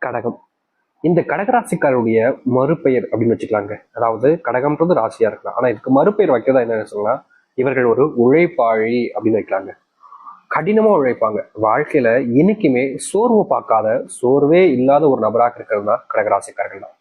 கடகம். இந்த கடகராசிக்காரருடைய மறுபெயர் அப்படின்னு வச்சுக்கலாங்க. அதாவது கடகம்ன்றது ராசியா இருக்கலாம், ஆனா இதுக்கு மறுபெயர் வைக்கிறதா என்ன சொல்லலாம், இவர்கள் ஒரு உழைப்பாளி அப்படின்னு வைக்கலாங்க. கடினமா உழைப்பாங்க. வாழ்க்கையில இன்னைக்குமே சோர்வு பார்க்காத, சோர்வே இல்லாத ஒரு நபராக இருக்கிறது தான் கடகராசிக்காரர்கள் தான்.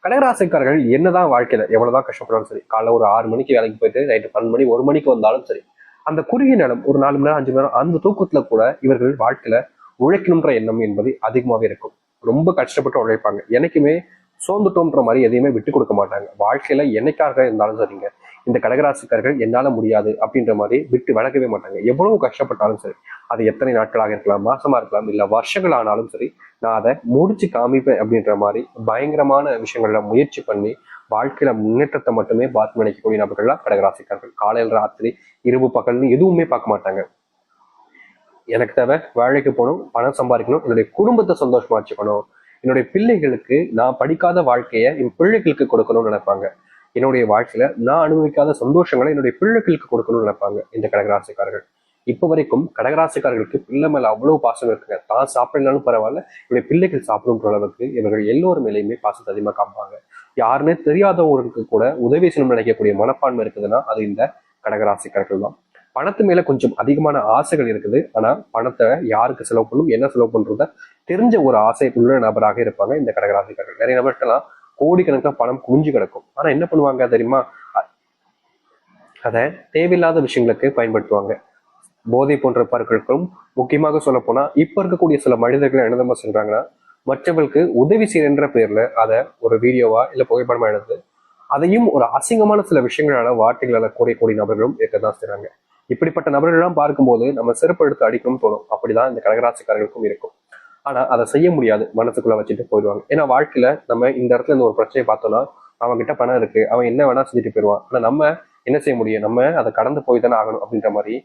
கடகராசிக்காரர்கள் என்னதான் வாழ்க்கையில எவ்வளவுதான் கஷ்டப்பட்டாலும் சரி, காலைல ஒரு 6 மணிக்கு வேலைக்கு போயிட்டு நைட்டு 12 மணி 1 மணிக்கு வந்தாலும் சரி, அந்த குறுகிய நேரம் ஒரு 4 மணி நேரம் 5 மணி நேரம் அந்த தூக்கத்துல கூட இவர்கள் வாழ்க்கையில உழைக்கணுன்ற எண்ணம் என்பது அதிகமாவே இருக்கும். ரொம்ப கஷ்டப்பட்டு உழைப்பாங்க. என்னைக்குமே சோர்ந்துட்டோன்ற மாதிரி எதையுமே விட்டு கொடுக்க மாட்டாங்க. வாழ்க்கையில என்னைக்காக இருந்தாலும் சரிங்க, இந்த கடகராசிக்காரர்கள் என்னால முடியாது அப்படின்ற மாதிரி விட்டு விலகவே மாட்டாங்க. எவ்வளவு கஷ்டப்பட்டாலும் சரி, அது எத்தனை நாட்களாக இருக்கலாம், மாசமா இருக்கலாம், இல்ல வருஷங்கள் ஆனாலும் சரி, நான் அதை முடிச்சு காமிப்பேன் அப்படின்ற மாதிரி பயங்கரமான விஷயங்கள்ல முயற்சி பண்ணி வாழ்க்கையில முன்னேற்றத்தை மட்டுமே பார்த்து நினைக்கக்கூடிய நபர்கள்லாம் கடகராசிக்காரர்கள். காலையில் ராத்திரி இரவு பகல்னு எதுவுமே பார்க்க மாட்டாங்க. எனக்கு தேவை வேலைக்கு போகணும், பணம் சம்பாதிக்கணும், என்னுடைய குடும்பத்தை சந்தோஷமா வச்சுக்கணும், என்னுடைய பிள்ளைகளுக்கு நான் படிக்காத வாழ்க்கையை என் பிள்ளைகளுக்கு கொடுக்கணும்னு நினைப்பாங்க. என்னுடைய வாழ்க்கையில நான் அனுபவிக்காத சந்தோஷங்களை என்னுடைய பிள்ளைகளுக்கு கொடுக்கணும்னு நினைப்பாங்க இந்த கடகராசிக்காரர்கள். இப்போ வரைக்கும் கடகராசிக்காரர்களுக்கு பிள்ளை மேல அவ்வளவு பாசம் இருக்குங்க. தான் சாப்பிடலாலும் பரவாயில்ல, என்னுடைய பிள்ளைகள் சாப்பிடுன்ற அளவுக்கு இவர்கள் எல்லோரும் மேலேயுமே பாசத்தை அதிகமாக காமிப்பாங்க. யாருன்னே தெரியாதவங்களுக்கு கூட உதவி செய்யணும்னு நினைக்கக்கூடிய மனப்பான்மை இருக்குதுன்னா அது இந்த கடகராசிக்காரர்கள் தான். பணத்து மேல கொஞ்சம் அதிகமான ஆசைகள் இருக்குது. ஆனா பணத்தை யாருக்கு செலவு பண்ணணும், என்ன செலவு பண்றத தெரிஞ்ச ஒரு ஆசை உள்ள நபராக இருப்பாங்க இந்த கடகராசிக்காரர்கள். நிறைய நபர்கள்லாம் கோடிக்கணக்கில் பணம் குவிஞ்சு கிடக்கும். ஆனா என்ன பண்ணுவாங்க தெரியுமா, அதை தேவையில்லாத விஷயங்களுக்கு பயன்படுத்துவாங்க. போதை போன்ற பொருட்களுக்கும் முக்கியமாக சொல்ல போனா இப்ப இருக்கக்கூடிய சில மனிதர்கள் என்ன சொல்றாங்கன்னா, மற்றவர்களுக்கு உதவி செய்யற பேர்ல அதை ஒரு வீடியோவா இல்ல புகைப்படமா எடுத்து அதையும் ஒரு அசிங்கமான சில விஷயங்களால வார்த்தைகளால கூடிய நபர்களும் இருக்கதான் செய்றாங்க. இப்படிப்பட்ட நபர்கள்லாம் பார்க்கும்போது நம்ம செருப்பு எடுத்து அடிக்கணும்னு தோணும். அப்படிதான் இந்த கடகராசிக்காரர்களுக்கும் இருக்கும். ஆனா அதை செய்ய முடியாது, மனசுக்குள்ள வச்சுட்டு போயிடுவாங்க. ஏன்னா வாழ்க்கையில நம்ம இந்த இடத்துல இந்த ஒரு பிரச்சனையை பார்த்தோம்னா, அவன் கிட்ட பணம் இருக்கு, அவன் என்ன வேணா செஞ்சுட்டு போயிடுவான், ஆனா நம்ம என்ன செய்ய முடியும், நம்ம அதை கடந்து போய் தானே ஆகணும் அப்படின்ற மாதிரி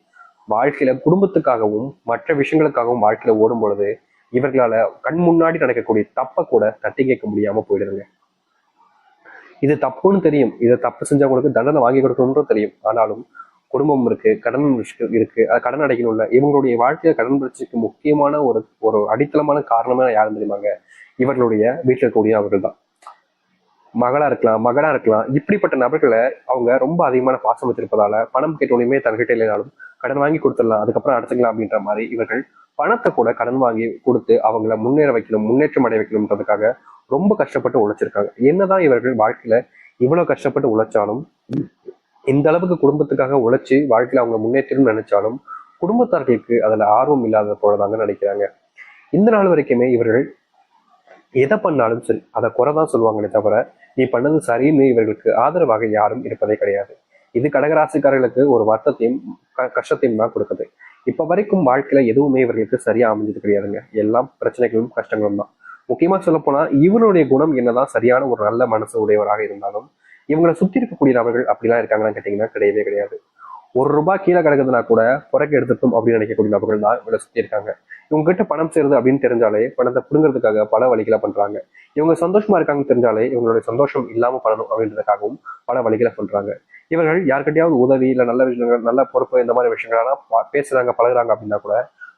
வாழ்க்கையில குடும்பத்துக்காகவும் மற்ற விஷயங்களுக்காகவும் வாழ்க்கையில ஓடும் பொழுது இவர்களால கண் முன்னாடி நடக்கக்கூடிய தப்பை கூட தட்டி கேட்க முடியாம போயிடுதுங்க. இது தப்புன்னு தெரியும், இதை தப்பு செஞ்சவங்களுக்கு தண்டனை வாங்கி கொடுக்கணும்ன்றது தெரியும். ஆனாலும் குடும்பம் இருக்கு, கடன் இருக்கு, அது கடன் அடைக்கணும்ல. இவங்களுடைய வாழ்க்கையில கடன் பிரச்சனைக்கு முக்கியமான ஒரு ஒரு அடித்தளமான காரணமே யாரும் தெரியுமாங்க, இவர்களுடைய வீட்டில் இருக்கக்கூடிய அவர்கள் தான். மகளா இருக்கலாம், மகனா இருக்கலாம். இப்படிப்பட்ட நபர்களை அவங்க ரொம்ப அதிகமான பாசம் வச்சிருப்பதால பணம் கேட்டோனையுமே தன்கிட்ட இல்லைனாலும் கடன் வாங்கி கொடுத்துடலாம், அதுக்கப்புறம் அடைச்சிக்கலாம் அப்படின்ற மாதிரி இவர்கள் பணத்தை கூட கடன் வாங்கி கொடுத்து அவங்கள முன்னேற வைக்கணும், முன்னேற்றம் அடைய வைக்கணும்ன்றதுக்காக ரொம்ப கஷ்டப்பட்டு உழைச்சிருக்காங்க. என்னதான் இவர்கள் வாழ்க்கையில இவ்வளவு கஷ்டப்பட்டு உழைச்சாலும், இந்த அளவுக்கு குடும்பத்துக்காக உழைச்சி வாழ்க்கையில அவங்க முன்னேற்றம்னு நினைச்சாலும் குடும்பத்தார்களுக்கு அதுல ஆர்வம் இல்லாத போலதாங்க நினைக்கிறாங்க. இந்த நாள் வரைக்குமே இவர்கள் எதை பண்ணாலும் சரி அதை குறைதான் சொல்லுவாங்களே தவிர நீ பண்ணது சரின்னு இவர்களுக்கு ஆதரவாக யாரும் இருப்பதே கிடையாது. இது கடகராசிக்காரர்களுக்கு ஒரு வருத்தத்தையும் கஷ்டத்தையும் தான் கொடுக்குது. இப்ப வரைக்கும் வாழ்க்கையில எதுவுமே இவர்களுக்கு சரியா அமைஞ்சது கிடையாதுங்க. எல்லாம் பிரச்சனைகளும் கஷ்டங்களும் தான். முக்கியமா சொல்ல போனா இவருடைய குணம் என்னதான் சரியான ஒரு நல்ல மனசு உடையவராக இருந்தாலும் இவங்களை சுத்தி இருக்கக்கூடிய நபர்கள் அப்படிலாம் இருக்காங்கன்னு கேட்டீங்கன்னா கிடையவே கிடையாது. ₹1 கீழே கிடக்குதுன்னா கூட புறக்கு எடுத்துட்டும் அப்படின்னு நினைக்கக்கூடிய நபர்கள் தான் இவங்களை சுத்தி இருக்காங்க. இவங்க கிட்ட பணம் சேருது அப்படின்னு தெரிஞ்சாலே பணத்தை பிடுங்கிறதுக்காக பல வழிகளை பண்றாங்க. இவங்க சந்தோஷமா இருக்காங்கன்னு தெரிஞ்சாலே இவங்களுடைய சந்தோஷம் இல்லாம பண்ணணும் அப்படின்றதுக்காகவும் பல வழிகளை பண்றாங்க. இவர்கள் யாருக்கிட்டையாவது உதவி இல்ல நல்ல விஷயங்கள், நல்ல பொறுப்பு, இந்த மாதிரி விஷயங்களெல்லாம் பேசுறாங்க பழகுறாங்க அப்படின்னா கூட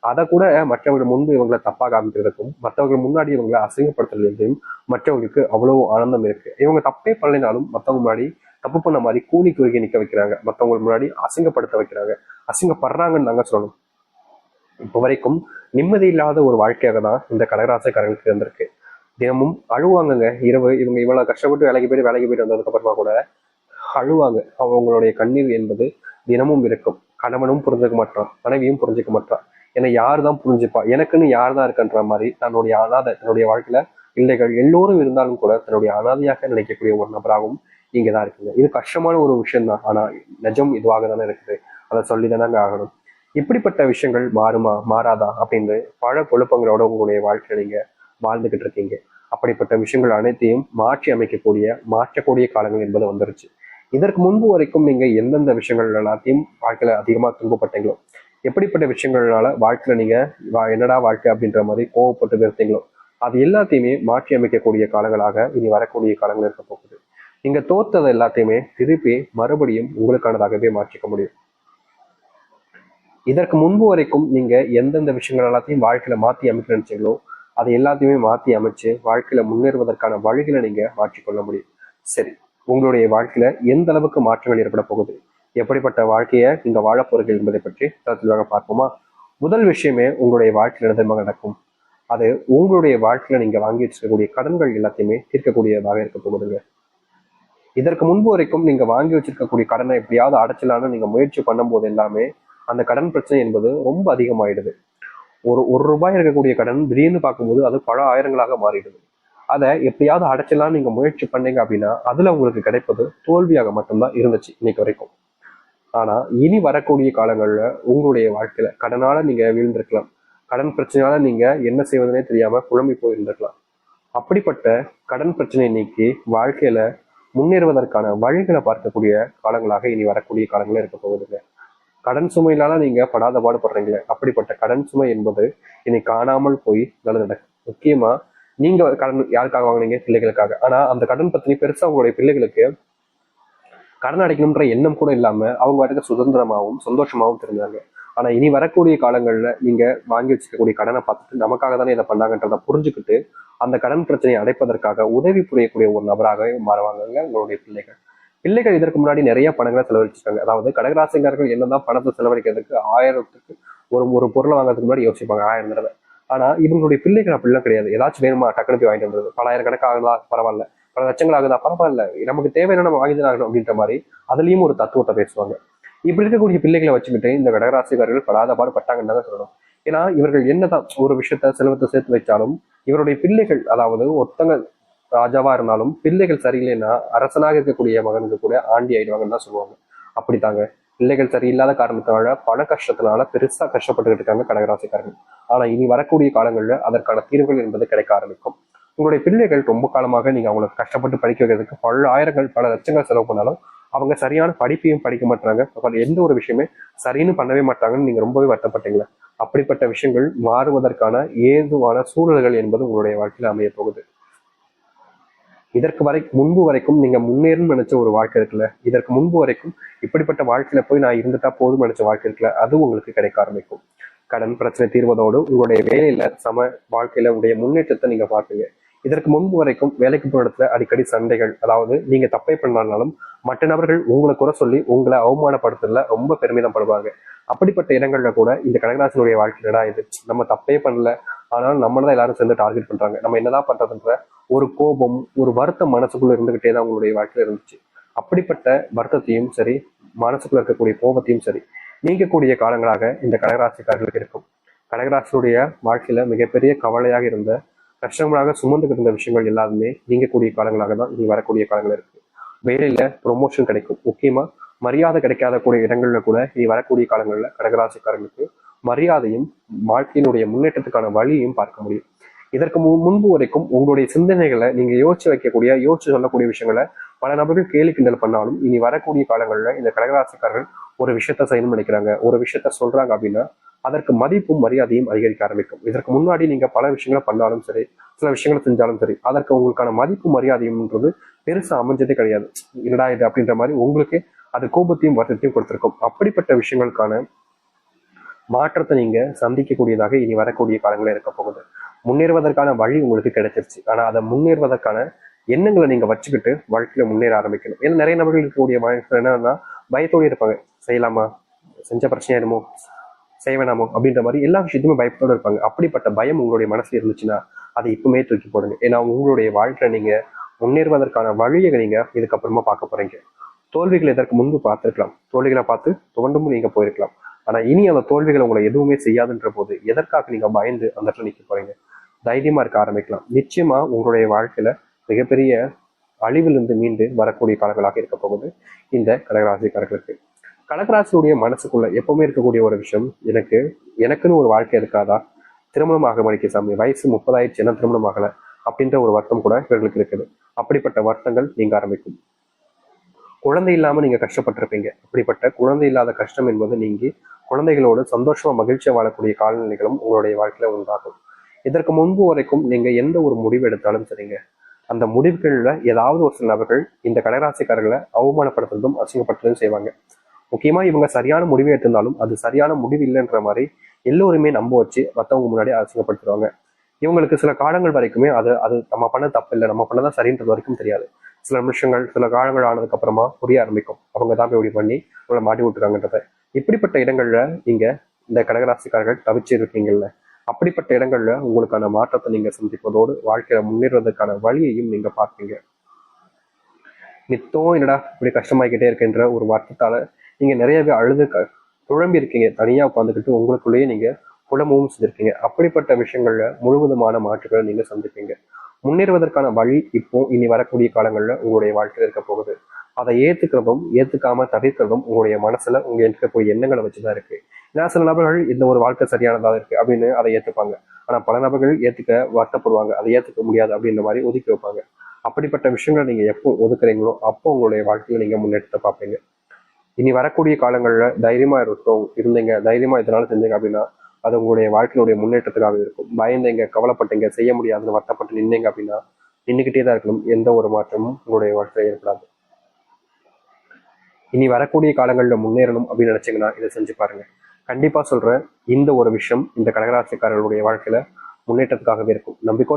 அதை கூட மற்றவர்கள் முன்பு இவங்களை தப்பா காமிக்கிறதுக்கும் மற்றவர்கள் முன்னாடி இவங்களை அசிங்கப்படுத்துறதுலையும் மற்றவங்களுக்கு அவ்வளவு ஆனந்தம் இருக்கு. இவங்க தப்பே பண்ணலைனாலும் மற்றவங்க முன்னாடி தப்பு பண்ண மாதிரி கூலி குறுகி நிக்க வைக்கிறாங்க, மற்றவங்க முன்னாடி அசிங்கப்படுத்த வைக்கிறாங்க, அசிங்கப்படுறாங்கன்னு தாங்க சொல்லணும். இப்போ வரைக்கும் நிம்மதி இல்லாத ஒரு வாழ்க்கையாக தான் இந்த கடகராசிக்காரங்களுக்கு இருந்திருக்கு. தினமும் அழுவாங்கங்க. இரவு இவங்க இவ்வளவு கஷ்டப்பட்டு வேலைக்கு போயிட்டு வந்ததுக்கு அப்புறமா கூட அழுவாங்க. அவங்களுடைய கண்ணீர் என்பது தினமும் இருக்கும். கணவனும் புரிஞ்சுக்க மாட்டான், மனைவியும் புரிஞ்சுக்க மாட்டான். என்னை யார் தான் புரிஞ்சுப்பா, எனக்குன்னு யார் தான் இருக்குன்ற மாதிரி தன்னுடைய அனாதை, தன்னுடைய வாழ்க்கையில பிள்ளைகள் எல்லோரும் இருந்தாலும் கூட தன்னுடைய அனாதையாக நினைக்கக்கூடிய ஒரு நபராகவும் இங்கதான் இருக்குங்க. இது கஷ்டமான ஒரு விஷயம் தான், ஆனா நிஜம் இதுவாக தானே இருக்குது. அதை சொல்லிதானங்க ஆகணும். இப்படிப்பட்ட விஷயங்கள் மாறுமா மாறாதா அப்படின்னு பல குழப்பங்களோட உங்களுடைய வாழ்க்கையில நீங்க வாழ்ந்துகிட்டு இருக்கீங்க. அப்படிப்பட்ட விஷயங்கள் அனைத்தையும் மாற்றி அமைக்கக்கூடிய மாற்றக்கூடிய காலங்கள் என்பது வந்துருச்சு. இதற்கு முன்பு வரைக்கும் நீங்க எந்தெந்த விஷயங்கள் எல்லாத்தையும் வாழ்க்கையில அதிகமா துன்பப்பட்டீங்களோ, எப்படிப்பட்ட விஷயங்கள்னால வாழ்க்கையில நீங்க என்னடா வாழ்க்கை அப்படின்ற மாதிரி கோவப்பட்டு வெறுத்தீங்களோ, அது எல்லாத்தையுமே மாற்றி அமைக்கக்கூடிய காலங்களாக இனி வரக்கூடிய காலங்கள் இருக்க போகுது. நீங்க தோத்தது எல்லாத்தையுமே திருப்பி மறுபடியும் உங்களுக்கானதாகவே மாற்றிக்க முடியும். இதற்கு முன்பு வரைக்கும் நீங்க எந்தெந்த விஷயங்கள் எல்லாத்தையும் வாழ்க்கையில மாத்தி அமைக்க நினைச்சீங்களோ அதை எல்லாத்தையுமே மாற்றி அமைச்சு வாழ்க்கையில முன்னேறுவதற்கான வழிகளை நீங்க மாற்றிக்கொள்ள முடியும். சரி, உங்களுடைய வாழ்க்கையில எந்த அளவுக்கு மாற்றங்கள் ஏற்பட போகுது, எப்படிப்பட்ட வாழ்க்கையை நீங்க வாழ போறீர்கள் என்பதை பற்றி தெளிவாக பார்ப்போமா. முதல் விஷயமே, உங்களுடைய வாழ்க்கையில் நிதமாக நடக்கும். அது உங்களுடைய வாழ்க்கையில நீங்க வாங்கி வச்சிருக்கக்கூடிய கடன்கள் எல்லாத்தையுமே தீர்க்கக்கூடியதாக இருக்க போகுதுங்க. இதற்கு முன்பு வரைக்கும் நீங்க வாங்கி வச்சிருக்கக்கூடிய கடனை எப்படியாவது அடைச்சலான்னு நீங்க முயற்சி பண்ணும் போது எல்லாமே அந்த கடன் பிரச்சனை என்பது ரொம்ப அதிகமாயிடுது. ஒரு ரூபாய் இருக்கக்கூடிய கடன் திடீர்னு பார்க்கும்போது அது பல ஆயிரங்களாக மாறிடுது. அதை எப்படியாவது அடைச்சலான்னு நீங்க முயற்சி பண்ணீங்க அப்படின்னா அதுல உங்களுக்கு கிடைப்பது தோல்வியாக மட்டும்தான் இருந்துச்சு இன்னைக்கு வரைக்கும். ஆனா இனி வரக்கூடிய காலங்கள்ல உங்களுடைய வாழ்க்கையில கடனால நீங்க வீழ்ந்திருக்கலாம், கடன் பிரச்சனையால நீங்க என்ன செய்வதுனே தெரியாம குழம்பி போயிருந்திருக்கலாம். அப்படிப்பட்ட கடன் பிரச்சனையை நீக்கி வாழ்க்கையில முன்னேறுவதற்கான வழிகளை பார்க்கக்கூடிய காலங்களாக இனி வரக்கூடிய காலங்களே இருக்க போகுதுங்க. கடன் சுமையினால நீங்க படாத பாடுபடுறீங்களே, அப்படிப்பட்ட கடன் சுமை என்பது இனி காணாமல் போய் நல்லது. முக்கியமா நீங்க கடன் யாருக்காக வாங்கினீங்க? பிள்ளைகளுக்காக. ஆனா அந்த கடன் பத்தி பெருசா உங்களுடைய பிள்ளைகளுக்கு கடன் அடைக்கணும்ன்ற எண்ணம் கூட இல்லாம அவங்க வாட்டுக்கு சுதந்திரமாகவும் சந்தோஷமாகவும் தெரிஞ்சாங்க. ஆனா இனி வரக்கூடிய காலங்கள்ல நீங்க வாங்கி வச்சுக்கக்கூடிய கடனை பார்த்துட்டு நமக்காக தானே இதை பண்ணாங்கன்றதை புரிஞ்சுக்கிட்டு அந்த கடன் பிரச்சனையை அடைப்பதற்காக உதவி புரியக்கூடிய ஒரு நபராகவே மாறுவாங்க உங்களுடைய பிள்ளைகள். பிள்ளைகள் இதற்கு முன்னாடி நிறைய பணங்களை செலவழிச்சிருக்காங்க. அதாவது கடகராசிக்காரர்கள் என்னதான் பணத்தை செலவழிக்கிறதுக்கு ஆயிரத்துக்கு ஒரு ஒரு பொருளை வாங்குறதுக்கு முன்னாடி யோசிப்பாங்க 1000 தடவை. ஆனா இவங்களுடைய பிள்ளைகள் அப்படிலாம் கிடையாது. ஏதாச்சும் வேணுமா டக்குனு போய் வாங்கிட்டு வந்தது, பல ஆயிரம் கணக்கு ஆகுதா பரவாயில்ல, பல லட்சங்கள் ஆகுதா பரவாயில்ல, நமக்கு தேவையான நம்ம வாங்கிதான் ஆகணும் அப்படின்ற மாதிரி அதுலயும் ஒரு தத்துவத்தை பேசுவாங்க. இப்படி இருக்கக்கூடிய பிள்ளைகளை வச்சுக்கிட்டு இந்த கடகராசிக்காரர்கள் படாத பாடு பட்டாங்கன்னு தாங்க சொல்லணும். ஏன்னா இவர்கள் என்னதான் ஒரு விஷயத்த செல்வத்தை சேர்த்து வைத்தாலும் இவருடைய பிள்ளைகள், அதாவது ஒருத்தங்க ராஜாவா இருந்தாலும் பிள்ளைகள் சரியில்லைன்னா அரசனாக இருக்கக்கூடிய மகனுக்கு கூட ஆண்டி ஆயிடுவாங்கன்னு தான் சொல்லுவாங்க. அப்படித்தாங்க பிள்ளைகள் சரியில்லாத காரணத்தினால பண கஷ்டத்தினால பெருசா கஷ்டப்பட்டுக்கிட்டு இருக்காங்க கடகராசிக்காரர்கள். ஆனா இனி வரக்கூடிய காலங்கள்ல அதற்கான தீர்வுகள் என்பது கிடைக்க ஆரம்பிக்கும். உங்களுடைய பிள்ளைகள் ரொம்ப காலமாக நீங்க அவங்களை கஷ்டப்பட்டு படிக்க வைக்கிறதுக்கு பல ஆயிரங்கள் பல லட்சங்கள் செலவு பண்ணாலும் அவங்க சரியான படிப்பையும் படிக்க மாட்டாங்க, எந்த ஒரு விஷயமே சரின்னு பண்ணவே மாட்டாங்கன்னு நீங்க ரொம்பவே வருத்தப்பட்டீங்களா. அப்படிப்பட்ட விஷயங்கள் மாறுவதற்கான ஏதுவான சூழல்கள் என்பது உங்களுடைய வாழ்க்கையில அமைய போகுது. இதற்கு முன்பு வரைக்கும் நீங்க முன்னேறும் நினைச்ச ஒரு வாழ்க்கை இருக்குல்ல, இதற்கு முன்பு வரைக்கும் இப்படிப்பட்ட வாழ்க்கையில போய் நான் இருந்துட்டா போதும் நினைச்ச வாழ்க்கை இருக்குல்ல, அது உங்களுக்கு கிடைக்க ஆரம்பிக்கும். கடன் பிரச்சனை தீர்வதோடு உங்களுடைய வேலையில வாழ்க்கையில உடைய முன்னேற்றத்தை நீங்க பார்ப்பீங்க. இதற்கு முன்பு வரைக்கும் வேலைக்கு போன இடத்துல அடிக்கடி சண்டைகள், அதாவது நீங்க தப்பை பண்ணாலும் மற்ற நபர்கள் உங்களை குறை சொல்லி உங்களை அவமானப்படுத்துறதுல ரொம்ப பெருமிதம் படுவாங்க. அப்படிப்பட்ட இடங்கள்ல கூட இந்த கடகராசினுடைய வாழ்க்கையிலடா இது நம்ம தப்பே பண்ணல, ஆனாலும் நம்மளதான் எல்லாரும் சேர்ந்து டார்கெட் பண்றாங்க, நம்ம என்னதான் பண்றதுன்ற ஒரு கோபம் ஒரு வருத்தம் மனசுக்குள்ள இருந்துகிட்டே தான் உங்களுடைய வாழ்க்கையில இருந்துச்சு. அப்படிப்பட்ட வருத்தத்தையும் சரி மனசுக்குள்ள இருக்கக்கூடிய கோபத்தையும் சரி நீங்கக்கூடிய காலங்களாக இந்த கடகராசிக்காரர்களுக்கு இருக்கும். கடகராசியுடைய வாழ்க்கையில மிகப்பெரிய கவலையாக இருந்த கஷ்டங்களாக சுமந்துகிட்டு இருந்த விஷயங்கள் எல்லாருமே நீங்கக்கூடிய காலங்களாக தான் இனி வரக்கூடிய காலங்கள் இருக்கு. வேலையில ப்ரொமோஷன் கிடைக்கும். முக்கியமா மரியாதை கிடைக்காத கூடிய இடங்கள்ல கூட இனி வரக்கூடிய காலங்கள்ல கடகராசிக்காரர்களுக்கு மரியாதையும் வாழ்க்கையினுடைய முன்னேற்றத்துக்கான வழியையும் பார்க்க முடியும். இதற்கு முன்பு வரைக்கும் உங்களுடைய சிந்தனைகளை நீங்க யோசிச்சு சொல்லக்கூடிய விஷயங்களை பல நபர்கள் கேலி கிண்டல் பண்ணாலும் இனி வரக்கூடிய காலங்கள்ல இந்த கடகராசிக்காரர்கள் ஒரு விஷயத்த செய்யணும்னு நினைக்கிறாங்க, ஒரு விஷயத்த சொல்றாங்க அப்படின்னா அதற்கு மதிப்பும் மரியாதையும் அதிகரிக்க ஆரம்பிக்கும். இதற்கு முன்னாடி நீங்க பல விஷயங்களை பண்ணாலும் சரி சில விஷயங்களை செஞ்சாலும் சரி அதற்கு உங்களுக்கான மதிப்பு மரியாதையும்ன்றது பெருசா அமைஞ்சதே கிடையாது. என்னடா இது அப்படின்ற மாதிரி உங்களுக்கு அது கோபத்தையும் வருத்தத்தையும் கொடுத்திருக்கும். அப்படிப்பட்ட விஷயங்களுக்கான மாற்றத்தை நீங்க சந்திக்கக்கூடியதாக இனி வரக்கூடிய காலங்களே இருக்க போகுது. முன்னேறுவதற்கான வழி உங்களுக்கு கிடைச்சிருச்சு. ஆனா அதை முன்னேறுவதற்கான எண்ணங்களை நீங்க வச்சுக்கிட்டு வாழ்க்கையில முன்னேற ஆரம்பிக்கணும். ஏன்னா நிறைய நபர்கள் இருக்கக்கூடிய என்னன்னா பயத்தோடு இருப்பாங்க. செய்யலாமா, செஞ்ச பிரச்சனையாயிருமோ, செய்ய வேணாமோ அப்படின்ற மாதிரி எல்லா விஷயத்தையுமே பயத்தோடு இருப்பாங்க. அப்படிப்பட்ட பயம் உங்களுடைய மனசுல இருந்துச்சுன்னா அதை இப்பவுமே தூக்கி போடுங்க. ஏன்னா உங்களுடைய வாழ்க்கையில நீங்க முன்னேறுவதற்கான வழியை நீங்க இதுக்கப்புறமா பார்க்க போறீங்க. தோல்விகளை இதற்கு முன்பு பார்த்துருக்கலாம், தோல்விகளை பார்த்து தோண்டும் நீங்க போயிருக்கலாம். ஆனா இனி அந்த தோல்விகள் உங்களை எதுவுமே செய்யாதுன்ற போது எதற்காக நீங்க பயந்து அந்த இடத்துல நிக்க போறீங்க? தைரியமா இருக்க ஆரம்பிக்கலாம். நிச்சயமா உங்களுடைய வாழ்க்கையில மிகப்பெரிய அழிவிலிருந்து மீண்டு வரக்கூடிய காலங்களாக இருக்க போகுது இந்த கடகராசிக்காரர்களுக்கு. கடகராசியுடைய மனசுக்குள்ள எப்பவுமே இருக்கக்கூடிய ஒரு விஷயம், எனக்குன்னு ஒரு வாழ்க்கை இருக்காதா, திருமணம் ஆக மணிக்கு சாமி, வயசு 30 ஆயிடுச்சு என்ன திருமணம் ஆகல அப்படின்ற ஒரு வருத்தம் கூட இவர்களுக்கு இருக்குது. அப்படிப்பட்ட வருத்தங்கள் நீங்க ஆரம்பிக்கும். குழந்தை இல்லாம நீங்க கஷ்டப்பட்டிருப்பீங்க. அப்படிப்பட்ட குழந்தை இல்லாத கஷ்டம் என்பது நீங்கி குழந்தைகளோடு சந்தோஷமா மகிழ்ச்சியா வாழக்கூடிய காலநிலைகளும் உங்களுடைய வாழ்க்கையில உண்டாகும். இதற்கு முன்பு வரைக்கும் நீங்க எந்த ஒரு முடிவு எடுத்தாலும் சரிங்க, அந்த முடிவுகள்ல ஏதாவது ஒரு சில நபர்கள் இந்த கடகராசிக்காரர்களை அவமானப்படுத்துறதும் அசிங்கப்படுத்துறதும் செய்வாங்க. முக்கியமா இவங்க சரியான முடிவு எடுத்திருந்தாலும் அது சரியான முடிவு இல்லைன்ற மாதிரி எல்லோருமே நம்ப வச்சு மற்றவங்க முன்னாடி அசிங்கப்படுத்துவாங்க. இவங்களுக்கு சில காலங்கள் வரைக்குமே அது அது நம்ம பண்ண தப்பு இல்லை, நம்ம பண்ணதான் சரின்றது வரைக்கும் தெரியாது. சில நிமிஷங்கள் சில காலங்கள் ஆனதுக்கு அப்புறமா புரிய ஆரம்பிக்கும், அவங்க தான் இப்படி பண்ணி உங்களை மாட்டி விட்டுருக்காங்கன்றத. இப்படிப்பட்ட இடங்கள்ல நீங்க இந்த கடகராசிக்காரர்கள் தவிச்சு இருக்கீங்கல்ல, அப்படிப்பட்ட இடங்கள்ல உங்களுக்கான மாற்றத்தை நீங்க சந்திப்பதோடு வாழ்க்கையில முன்னேறுவதற்கான வழியையும் நீங்க பார்ப்பீங்க. நித்தம் என்னடா இப்படி கஷ்டமாக்கிட்டே இருக்கின்ற ஒரு வருத்தத்தால நீங்க நிறையவே அழுது குழம்பி இருக்கீங்க, தனியா உட்காந்துக்கிட்டு உங்களுக்குள்ளேயே நீங்க புலம்பவும் செஞ்சிருக்கீங்க. அப்படிப்பட்ட விஷயங்கள்ல முழுவதுமான மாற்றுகளை நீங்க சந்திப்பீங்க. முன்னேறுவதற்கான வழி இப்போ இனி வரக்கூடிய காலங்கள்ல உங்களுடைய வாழ்க்கையில இருக்க போகுது. அதை ஏத்துக்கிறதும் ஏத்துக்காம தவிர்க்கிறதும் உங்களுடைய மனசுல உங்க இருக்கக்கூடிய எண்ணங்களை வச்சுதான் இருக்கு. ஏன்னா சில நபர்கள் இந்த ஒரு வாழ்க்கை சரியானதா இருக்கு அப்படின்னு அதை ஏத்துப்பாங்க. ஆனா பல நபர்கள் ஏத்துக்க வருத்தப்படுவாங்க, அதை ஏத்துக்க முடியாது அப்படின்ற மாதிரி ஒதுக்கி வைப்பாங்க. அப்படிப்பட்ட விஷயங்களை நீங்க எப்போ ஒதுக்குறீங்களோ அப்போ உங்களுடைய வாழ்க்கையில நீங்க முன்னேற்றத்தை பார்ப்பீங்க. இனி வரக்கூடிய காலங்கள்ல தைரியமா இருந்தீங்க, தைரியமா இதனால செஞ்சீங்க அப்படின்னா அது உங்களுடைய வாழ்க்கையினுடைய முன்னேற்றத்துக்காக இருக்கும். பயந்தீங்க, கவலைப்பட்டீங்க, செய்ய முடியாதுன்னு வருத்தப்பட்டு நின்னீங்க அப்படின்னா நின்றுக்கிட்டே தான் இருக்கணும், எந்த ஒரு மாற்றமும் உங்களுடைய வாழ்க்கையில ஏற்படாது. இனி வரக்கூடிய காலங்களில் முன்னேறணும் அப்படின்னு நினைச்சீங்கன்னா இதை செஞ்சு பாருங்க. கண்டிப்பா சொல்றேன், இந்த ஒரு விஷயம் இந்த கடகராசிக்காரர்களுடைய வாழ்க்கையில முன்னேற்றத்துக்காகவே இருக்கும். நம்பிக்கை